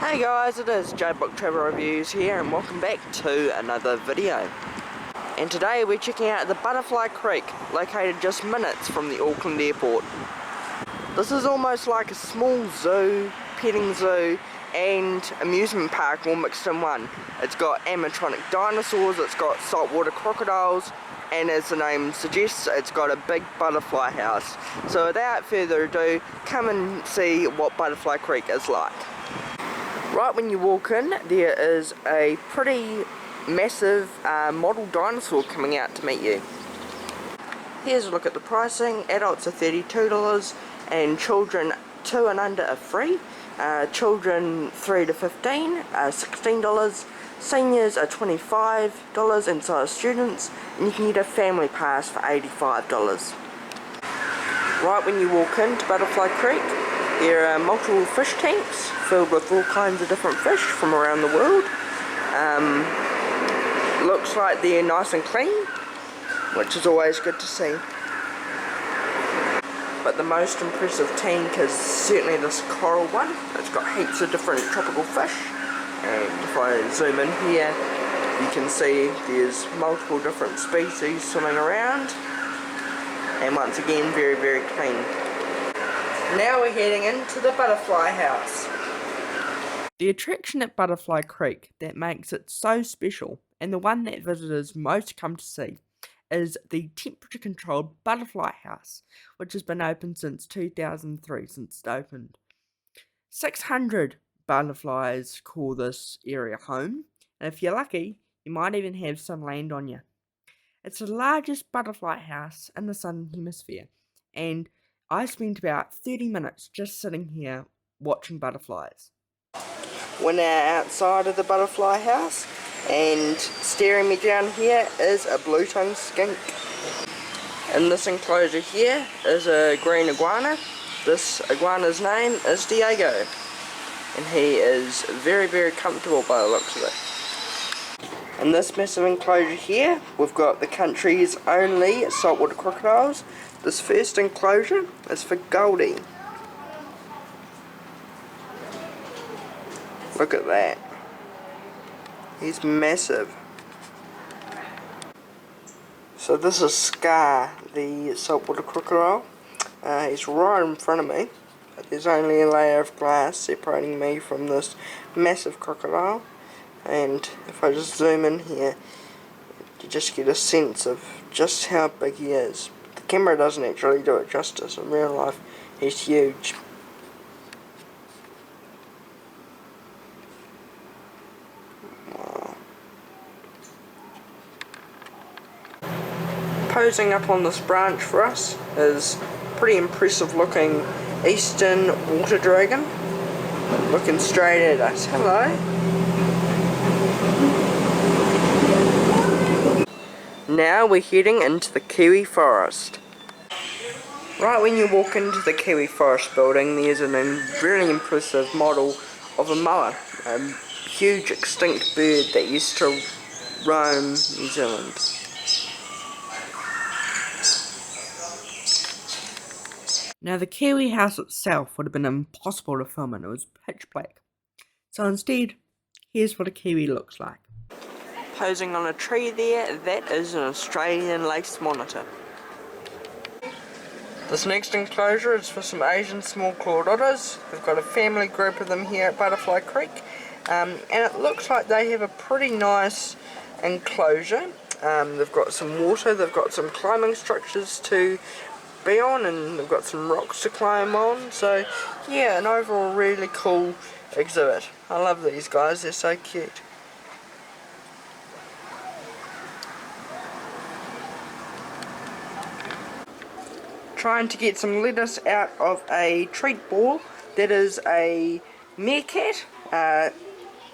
Hey guys, it is Joe Book Travel Reviews here and welcome back to another video. And today we're checking out the Butterfly Creek, located just minutes from the Auckland Airport. This is almost like a small zoo, petting zoo and amusement park all mixed in one. It's got animatronic dinosaurs, it's got saltwater crocodiles, and as the name suggests, it's got a big butterfly house. So without further ado, come and see what Butterfly Creek is like. Right when you walk in, there is a pretty massive model dinosaur coming out to meet you. Here's a look at the pricing. Adults are $32 and children 2 and under are free. Children 3 to 15 are $16. Seniors are $25 and so are students. And you can get a family pass for $85. Right when you walk into Butterfly Creek, there are multiple fish tanks filled with all kinds of different fish from around the world. Looks like they're nice and clean, which is always good to see. But the most impressive tank is certainly this coral one. It's got heaps of different tropical fish. And if I zoom in here, you can see there's multiple different species swimming around. And once again, very, very clean. Now we're heading into the butterfly house. The attraction at Butterfly Creek that makes it so special, and the one that visitors most come to see, is the temperature controlled butterfly house, which has been open since 2003 since it opened. 600 butterflies call this area home, and if you're lucky, you might even have some land on you. It's the largest butterfly house in the southern hemisphere, and I spent about 30 minutes just sitting here watching butterflies. We're now outside of the butterfly house, and staring me down here is a blue-tongued skink. In this enclosure here is a green iguana. This iguana's name is Diego, and he is very, very comfortable by the looks of it. In this massive enclosure here, we've got the country's only saltwater crocodiles. This first enclosure is for Goldie. Look at that. He's massive. So this is Scar, the saltwater crocodile. He's right in front of me. But there's only a layer of glass separating me from this massive crocodile. And if I just zoom in here, you just get a sense of just how big he is. The camera doesn't actually do it justice. In real life, he's huge. Wow. Posing up on this branch for us is a pretty impressive looking eastern water dragon, looking straight at us. Hello. Now we're heading into the Kiwi forest. Right when you walk into the Kiwi forest building, there's a really impressive model of a moa, a huge extinct bird that used to roam New Zealand. Now the Kiwi house itself would have been impossible to film in, it was pitch black. So instead, here's what a Kiwi looks like. Posing on a tree there, that is an Australian lace monitor. This next enclosure is for some Asian small-clawed otters. We've got a family group of them here at Butterfly Creek, and it looks like they have a pretty nice enclosure. They've got some water, they've got some climbing structures to be on, and they've got some rocks to climb on. So yeah, an overall really cool exhibit. I love these guys, they're so cute. Trying to get some lettuce out of a treat ball that is a meerkat.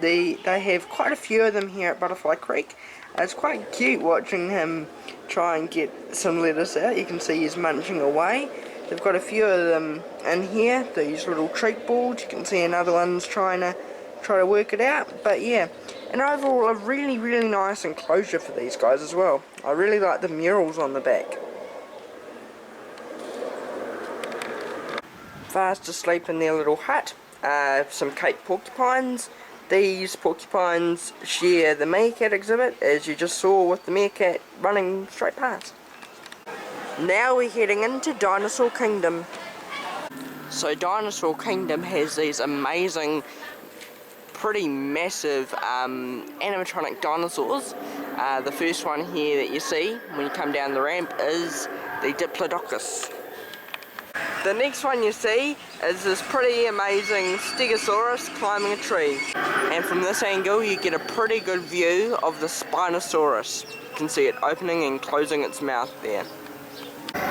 They have quite a few of them here at Butterfly Creek. It's quite cute watching him try and get some lettuce out. You can see he's munching away. They've got a few of them in here, these little treat balls. You can see another one's trying to work it out. But yeah, and overall a really, really nice enclosure for these guys as well. I really like the murals on the back. Fast asleep in their little hut. some Cape porcupines. These porcupines share the meerkat exhibit, as you just saw with the meerkat running straight past. Now we're heading into Dinosaur Kingdom. So Dinosaur Kingdom has these amazing, pretty massive animatronic dinosaurs. The first one here that you see when you come down the ramp is the Diplodocus. The next one you see is this pretty amazing Stegosaurus climbing a tree. And from this angle you get a pretty good view of the Spinosaurus. You can see it opening and closing its mouth there.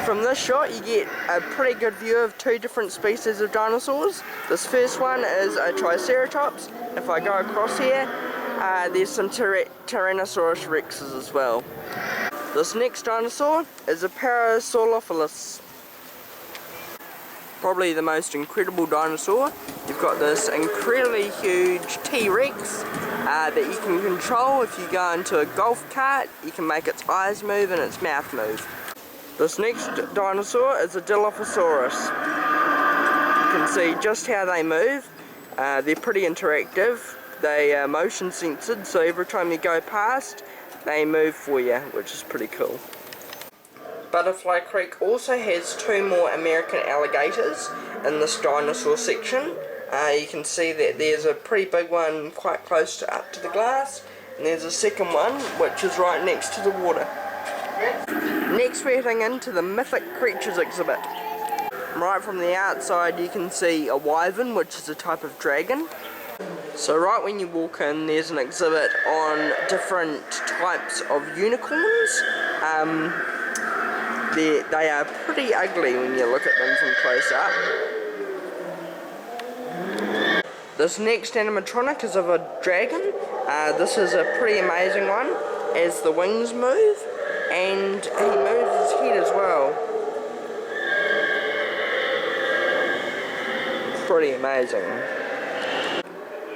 From this shot you get a pretty good view of two different species of dinosaurs. This first one is a Triceratops. If I go across here, there's some Tyrannosaurus rexes as well. This next dinosaur is a Parasaurolophus. Probably the most incredible dinosaur. You've got this incredibly huge T-Rex that you can control. If you go into a golf cart, you can make its eyes move and its mouth move. This next dinosaur is a Dilophosaurus. You can see just how they move. They're pretty interactive. They are motion censored, so every time you go past, they move for you, which is pretty cool. Butterfly Creek also has two more American alligators in this dinosaur section. You can see that there's a pretty big one quite close to up to the glass, and there's a second one which is right next to the water. Next we're heading into the Mythic Creatures exhibit. Right from the outside you can see a wyvern, which is a type of dragon. So right when you walk in, there's an exhibit on different types of unicorns. They are pretty ugly when you look at them from close up. This next animatronic is of a dragon. This is a pretty amazing one, as the wings move, and he moves his head as well. Pretty amazing.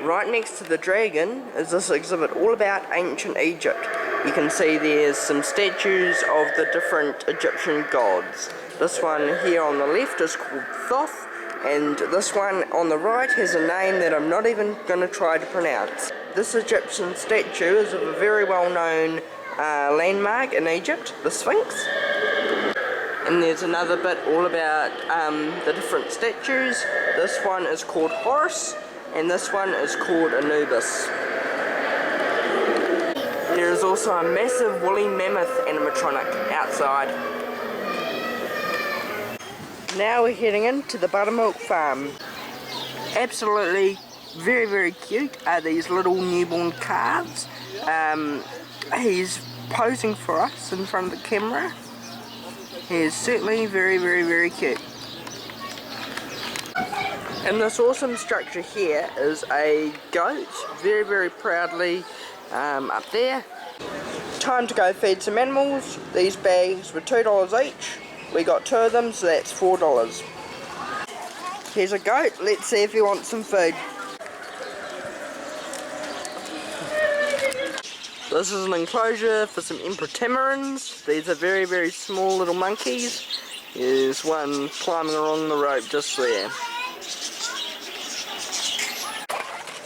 Right next to the dragon is this exhibit all about ancient Egypt. You can see there's some statues of the different Egyptian gods. This one here on the left is called Thoth, and this one on the right has a name that I'm not even going to try to pronounce. This Egyptian statue is of a very well-known landmark in Egypt, the Sphinx. And there's another bit all about the different statues. This one is called Horus, and this one is called Anubis. There is also a massive woolly mammoth animatronic outside. Now we're heading into the Buttermilk farm. Absolutely very, very cute are these little newborn calves. He's posing for us in front of the camera. He is certainly very, very, very cute. And this awesome structure here is a goat, very, very proudly up there. Time to go feed some animals. These bags were $2 each. We got two of them, so that's $4. Here's a goat. Let's see if he wants some food. This is an enclosure for some emperor tamarins. These are very, very small little monkeys. There's one climbing along the rope just there.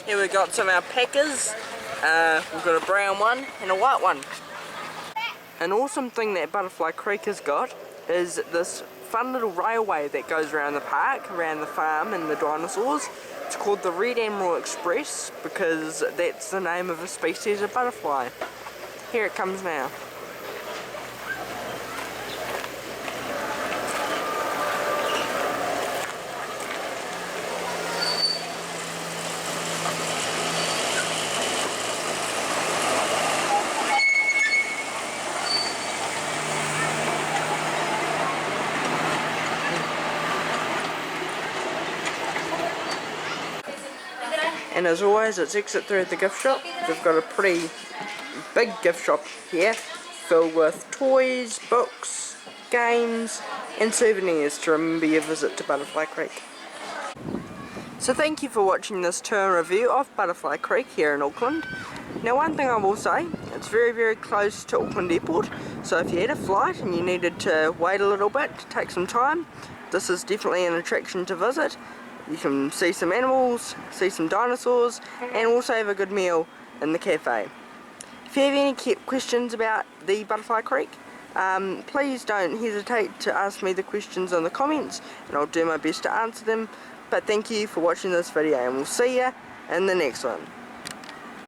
Here we've got some alpacas. We've got a brown one and a white one. An awesome thing that Butterfly Creek has got is this fun little railway that goes around the park, around the farm and the dinosaurs. It's called the Red Admiral Express because that's the name of a species of butterfly. Here it comes now. And as always, it's exit through the gift shop. They've got a pretty big gift shop here, filled with toys, books, games, and souvenirs to remember your visit to Butterfly Creek. So thank you for watching this tour review of Butterfly Creek here in Auckland. Now one thing I will say, it's very, very close to Auckland Airport, so if you had a flight and you needed to wait a little bit to take some time, this is definitely an attraction to visit. You can see some animals, see some dinosaurs, and also have a good meal in the cafe. If you have any questions about the Butterfly Creek, please don't hesitate to ask me the questions in the comments, and I'll do my best to answer them. But thank you for watching this video, and we'll see you in the next one.